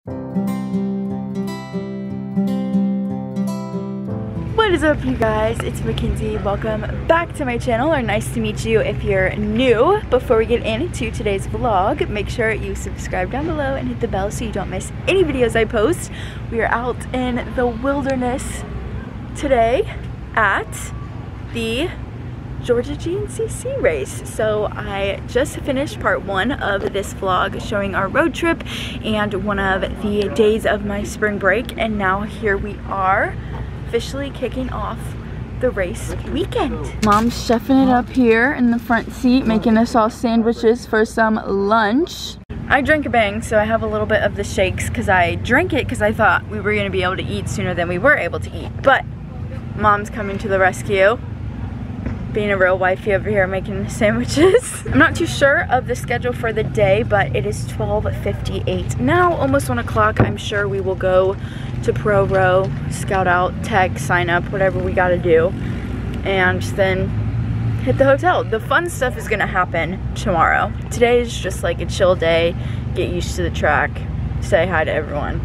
What is up, you guys? It's Mackenzie. Welcome back to my channel, or nice to meet you if you're new. Before we get into today's vlog, make sure you subscribe down below and hit the bell so you don't miss any videos I post. We are out in the wilderness today at the Georgia GNCC race. So I just finished part 1 of this vlog showing our road trip and one of the days of my spring break, and now here we are officially kicking off the race weekend. Mom's chefing it up here in the front seat, making us all sandwiches for some lunch. I drank a bang, so I have a little bit of the shakes because I drank it because I thought we were going to be able to eat sooner than we were able to eat. But Mom's coming to the rescue, being a real wifey over here making sandwiches. I'm not too sure of the schedule for the day, but it is 12:58 now, almost 1 o'clock. I'm sure we will go to Pro Row, scout out, tech, sign up, whatever we gotta do, and then hit the hotel. The fun stuff is gonna happen tomorrow. Today is just like a chill day, get used to the track, say hi to everyone,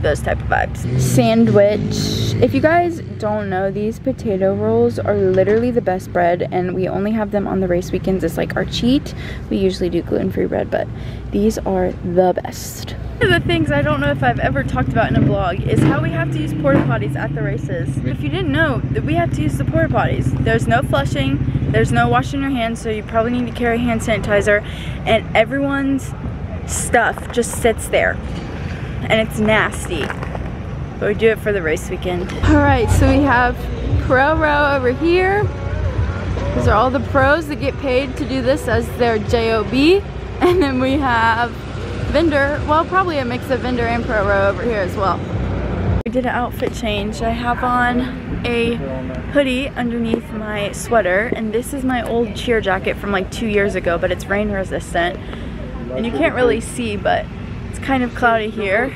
those type of vibes. Sandwich. If you guys don't know, these potato rolls are literally the best bread, and we only have them on the race weekends. It's like our cheat. We usually do gluten-free bread, but these are the best. One of the things I don't know if I've ever talked about in a vlog is how we have to use porta potties at the races. If you didn't know, that we have to use the porta potties. There's no flushing, there's no washing your hands, so you probably need to carry hand sanitizer, and everyone's stuff just sits there, and it's nasty. But we do it for the race weekend. Alright, so we have Pro Row over here. These are all the pros that get paid to do this as their JOB. And then we have vendor, well, probably a mix of vendor and Pro Row over here as well. We did an outfit change. I have on a hoodie underneath my sweater, and this is my old cheer jacket from like 2 years ago, but it's rain resistant. And you can't really see, but it's kind of cloudy here.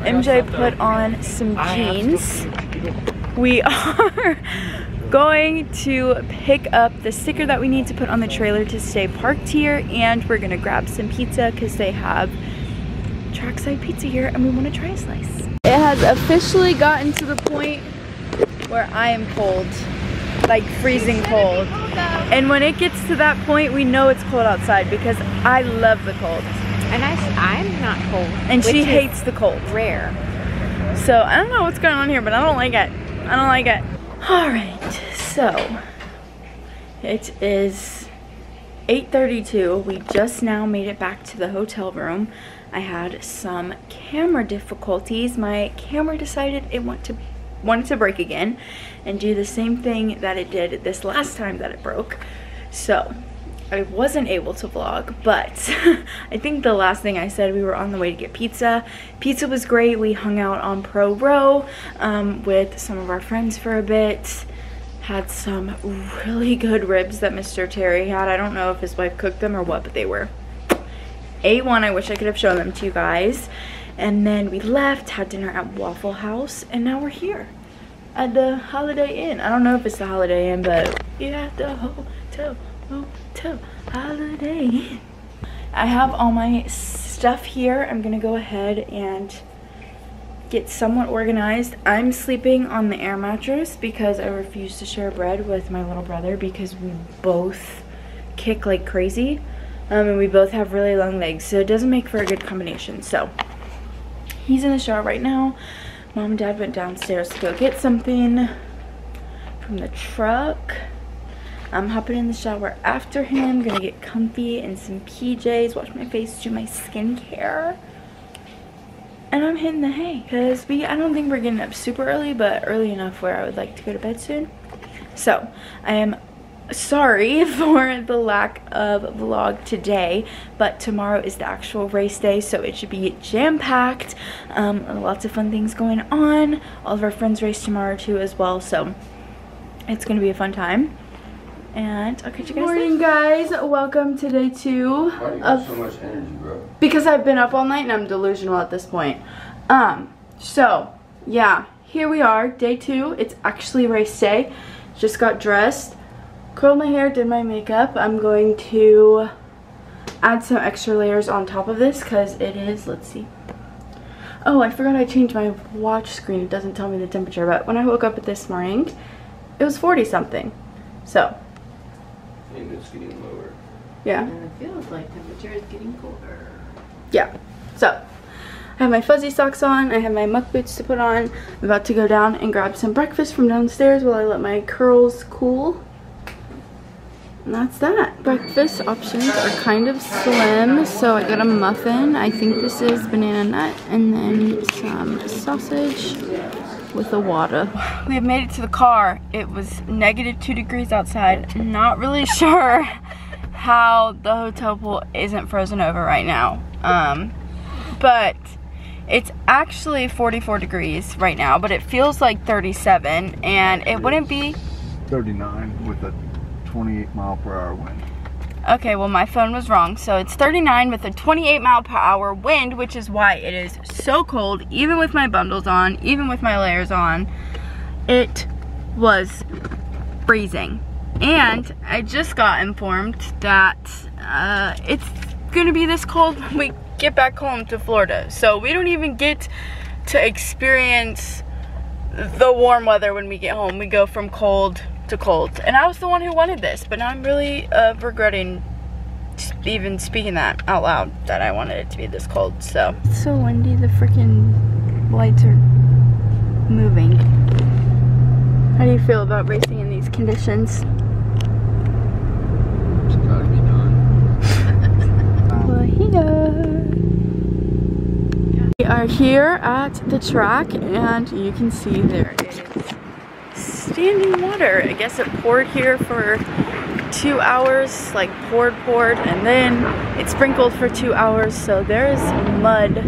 MJ put on some jeans. We are going to pick up the sticker that we need to put on the trailer to stay parked here, and we're gonna grab some pizza because they have trackside pizza here and we want to try a slice. It has officially gotten to the point where I am cold, like freezing cold. And when it gets to that point, we know it's cold outside because I love the cold. And I'm not cold. And she hates the cold. Rare. So I don't know what's going on here, but I don't like it. I don't like it. Alright, so it is 8:32. We just now made it back to the hotel room. I had some camera difficulties. My camera decided it wanted to break again and do the same thing that it did this last time that it broke. So I wasn't able to vlog, but I think the last thing I said, we were on the way to get pizza. Pizza was great. We hung out on Pro Row with some of our friends for a bit. Had some really good ribs that Mr. Terry had. I don't know if his wife cooked them or what, but they were A1. I wish I could have shown them to you guys. And then we left, had dinner at Waffle House, and now we're here at the Holiday Inn. I don't know if it's the Holiday Inn, but you have the hotel Holiday Inn. I have all my stuff here. I'm gonna go ahead and get somewhat organized. I'm sleeping on the air mattress because I refuse to share bed with my little brother because we both kick like crazy. And we both have really long legs, so it doesn't make for a good combination. So he's in the shower right now. Mom and Dad went downstairs to go get something from the truck. I'm hopping in the shower after him. Gonna get comfy in some PJs, wash my face, do my skincare, and I'm hitting the hay because I don't think we're getting up super early, but early enough where I would like to go to bed soon. So I am sorry for the lack of vlog today, but tomorrow is the actual race day, so it should be jam-packed. Lots of fun things going on. All of our friends race tomorrow too as well, so it's gonna be a fun time. And I'll catch you guys. Good morning, guys. Welcome to day 2. Why do you have so much energy, bro? Because I've been up all night and I'm delusional at this point. So yeah, here we are, day 2. It's actually race day. Just got dressed, curled my hair, did my makeup. I'm going to add some extra layers on top of this because it is, let's see, Oh, I forgot I changed my watch screen. It doesn't tell me the temperature, but when I woke up this morning, it was 40 something. So. And it's getting lower. Yeah. And it feels like temperature is getting colder. Yeah. So, I have my fuzzy socks on. I have my muck boots to put on. I'm about to go down and grab some breakfast from downstairs while I let my curls cool. And that's that. Breakfast options are kind of slim, so I got a muffin. I think this is banana nut, and then some sausage with a water. We have made it to the car. It was -2 degrees outside. Not really sure how the hotel pool isn't frozen over right now. But it's actually 44 degrees right now, but it feels like 37, and it wouldn't be 39 with a 28-mile-per-hour wind. Okay, well my phone was wrong. So it's 39 with a 28-mile-per-hour wind, which is why it is so cold, even with my bundles on, even with my layers on. It was freezing. And I just got informed that it's gonna be this cold when we get back home to Florida. So we don't even get to experience the warm weather when we get home. We go from cold to cold. And I was the one who wanted this, but now I'm really regretting even speaking that out loud, that I wanted it to be this cold. So it's so windy, the freaking lights are moving. How do you feel about racing in these conditions? It's gotta be done. We are here at the track, and you can see there is standing water. I guess it poured here for 2 hours, like poured, and then it sprinkled for 2 hours, so there's mud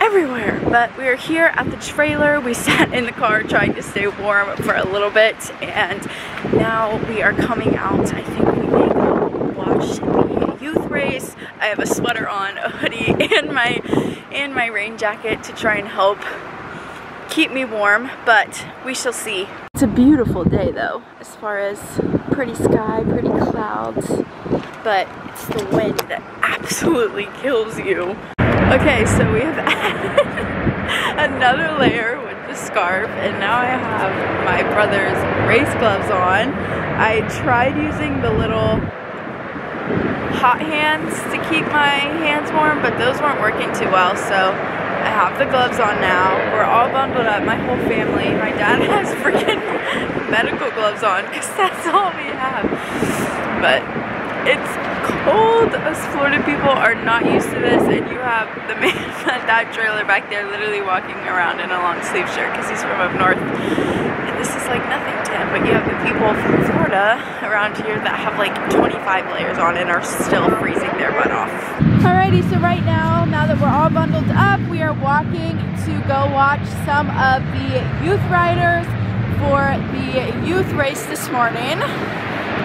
everywhere. But we are here at the trailer. We sat in the car trying to stay warm for a little bit, and now we are coming out. I think we may go watch the youth race. I have a sweater on, a hoodie, and my rain jacket to try and help keep me warm, but we shall see. It's a beautiful day though, as far as pretty sky, pretty clouds, but it's the wind that absolutely kills you. Okay, so we have added another layer with the scarf, and now I have my brother's race gloves on. I tried using the little hot hands to keep my hands warm, but those weren't working too well, so I have the gloves on now. We're all bundled up, my whole family. My dad has freaking medical gloves on because that's all we have. But it's cold. Us Florida people are not used to this, and you have the man at that trailer back there literally walking around in a long sleeve shirt because he's from up north. And this is like nothing to him, but you have the people from Florida around here that have like 25 layers on and are still freezing their butt off. Alrighty, so right now that we're all bundled up, we are walking to go watch some of the youth riders for the youth race this morning.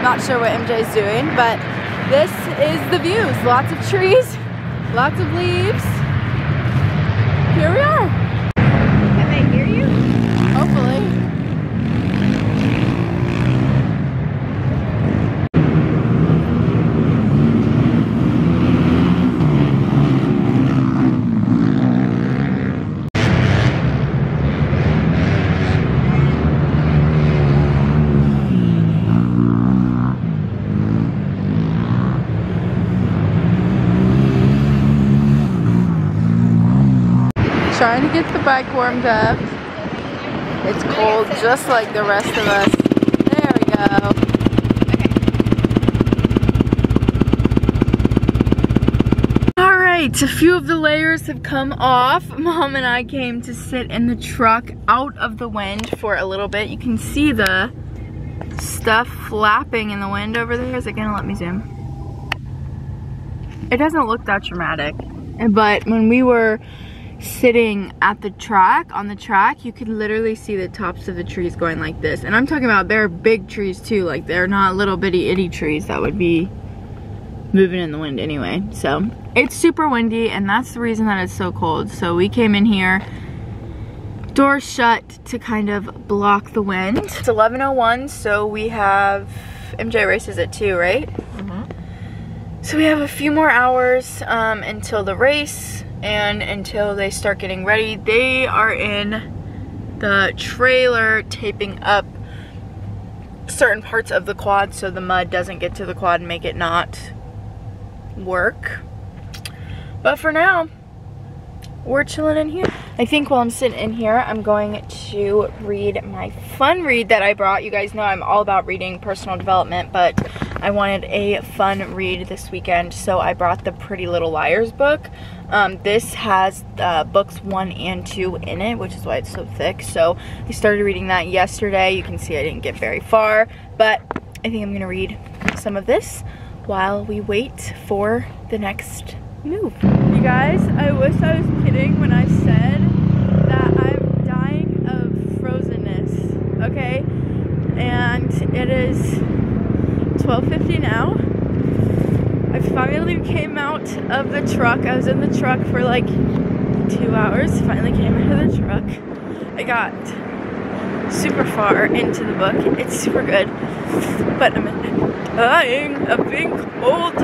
Not sure what MJ is doing, but this is the views. Lots of trees, lots of leaves. Here we are. Can they hear you? Hopefully. Trying to get the bike warmed up. It's cold just like the rest of us. There we go. Alright, a few of the layers have come off. Mom and I came to sit in the truck out of the wind for a little bit. You can see the stuff flapping in the wind over there. Is it gonna let me zoom? It doesn't look that dramatic, but when we were sitting at the track, on the track, you could literally see the tops of the trees going like this. And I'm talking about, they're big trees too, like they're not little bitty itty trees that would be moving in the wind anyway. So it's super windy, and that's the reason that it's so cold. So we came in here, doors shut to kind of block the wind. It's 11:01, so we have, MJ races at 2, right? So we have a few more hours until the race. and until they start getting ready. They are in the trailer taping up certain parts of the quad so the mud doesn't get to the quad and make it not work. But for now, we're chilling in here. I think while I'm sitting in here, I'm going to read my fun read that I brought. You guys know I'm all about reading personal development, but I wanted a fun read this weekend, so I brought the Pretty Little Liars book. This has books 1 and 2 in it, which is why it's so thick. So I started reading that yesterday. You can see I didn't get very far, but I think I'm gonna read some of this while we wait for the next move. You guys, I wish I was kidding when I said that I'm dying of frozenness, okay? And it is 12:50 now. I finally came out of the truck. I was in the truck for like 2 hours. Finally came out of the truck. I got super far into the book. It's super good, but I'm dying of being cold.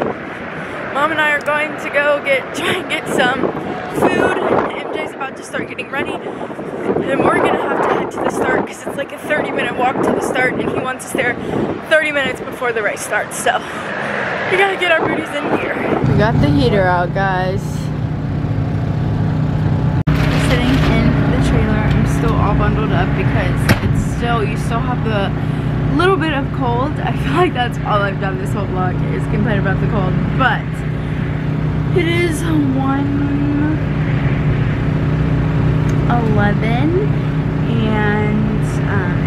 Mom and I are going to go try and get some food. MJ's about to start getting ready. And we're gonna have to head to the start because it's like a 30-minute walk to the start and he wants us there 30 minutes before the race starts. So we gotta get our booties in here. We got the heater out, guys. Sitting in the trailer. I'm still all bundled up because you still have the little bit of cold. I feel like that's all I've done this whole vlog is complain about the cold, but it is 1:11 and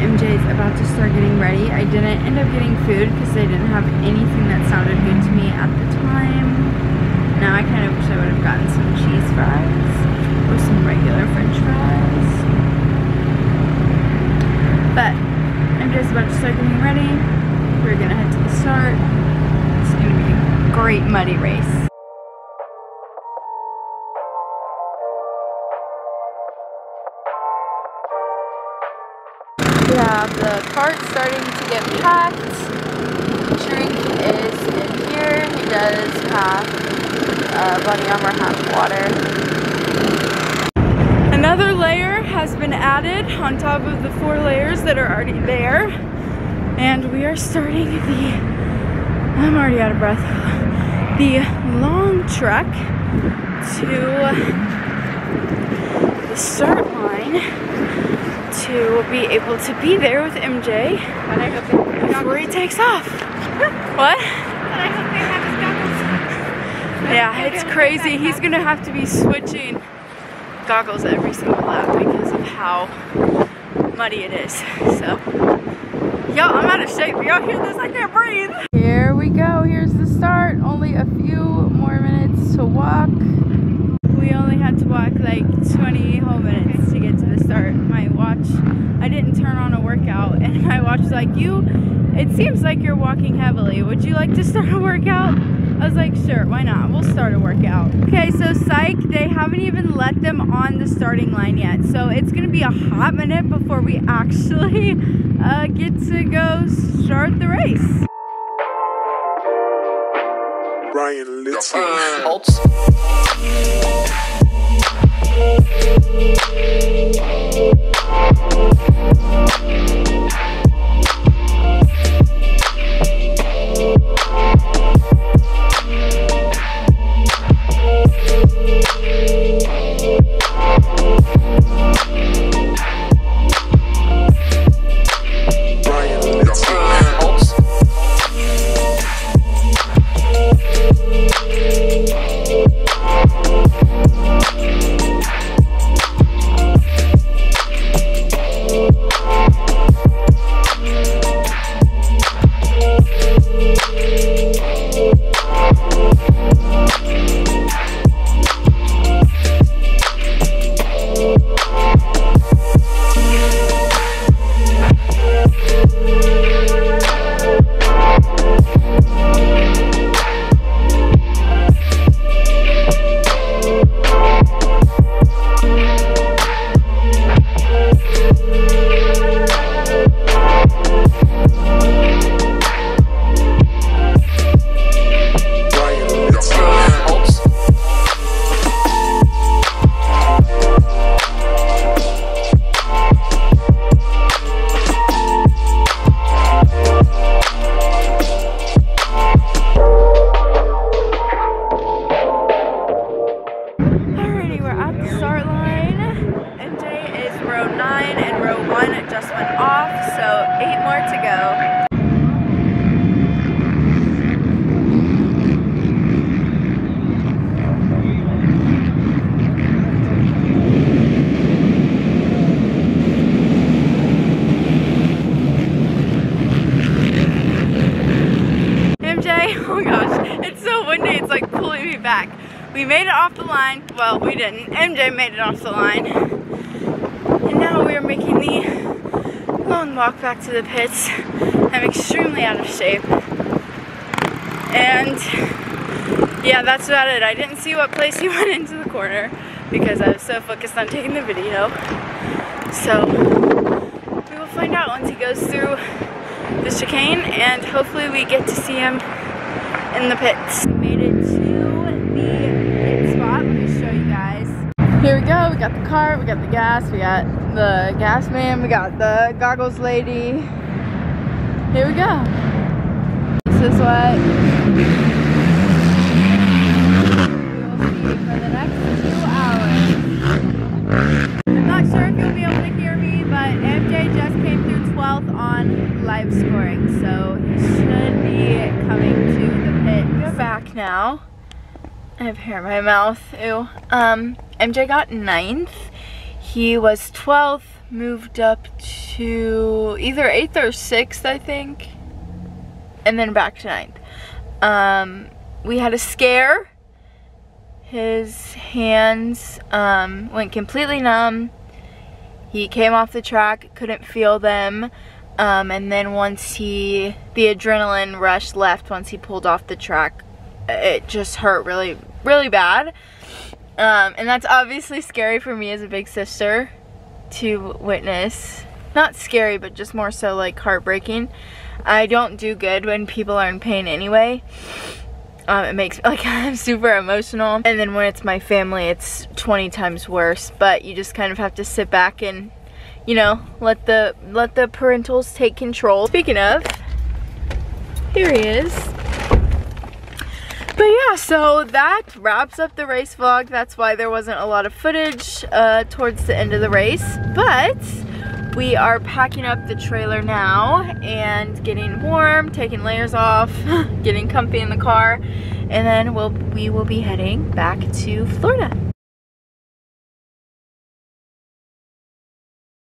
MJ's about to start getting ready. I didn't end up getting food because they didn't have anything that sounded good to me at the time. Now I kind of wish I would have gotten some cheese fries or some regular french fries, but I'm just about to start getting ready. We're gonna head to the start. It's gonna be a great muddy race. We have the cart starting to get packed. Drink is in here. He does half body armor, half water. Another layer has been added on top of the 4 layers that are already there. And we are starting I'm already out of breath, the long trek to the start line to be able to be there with MJ before he takes off. What? Yeah, it's crazy. He's gonna have to be switching goggles every single lap because of how muddy it is. So, yo, I'm out of shape. Y'all hear this? I can't breathe. Here we go. Here's the start. Only a few more minutes to walk. We only had to walk like 20 whole minutes to get to the start. My watch, I didn't turn on a workout, and my watch was like, it seems like you're walking heavily. Would you like to start a workout? I was like, sure, why not? We'll start a workout. Okay, so psych, they haven't even let them on the starting line yet. So it's gonna be a hot minute before we actually get to go start the race. Ryan Litzy. start line. MJ is row 9 and row 1 just went off, so 8 more to go. Oh gosh, it's so windy, it's like pulling me back. We made it off the line. Well, we didn't. MJ made it off the line. And now we are making the long walk back to the pits. I'm extremely out of shape. And yeah, that's about it. I didn't see what place he went into the corner because I was so focused on taking the video. So we will find out once he goes through the chicane, and hopefully we get to see him in the pits. We made it to the pit spot. Let me show you guys. Here we go. We got the cart, we got the gas, we got the gas man, we got the goggles lady. Here we go. This is what we will see for the next 2 hours. I'm not sure if you'll be able to hear me, but MJ just came through 12th on live scoring, so he should be coming to the pit. We're back now. I have hair in my mouth. Ew. MJ got 9th. He was 12th, moved up to either 8th or 6th, I think, and then back to 9th. We had a scare. His hands went completely numb. He came off the track, couldn't feel them, and then once the adrenaline rush left, once he pulled off the track, it just hurt really, really bad. And that's obviously scary for me as a big sister to witness. Not scary, but just more so like heartbreaking. I don't do good when people are in pain anyway. It makes me, like, I'm super emotional, and then when it's my family it's 20 times worse. But you just kind of have to sit back and, you know, let the parentals take control. Speaking of, here he is. But yeah, so that wraps up the race vlog. That's why there wasn't a lot of footage towards the end of the race, but we are packing up the trailer now and getting warm, taking layers off, getting comfy in the car, and then we will be heading back to Florida.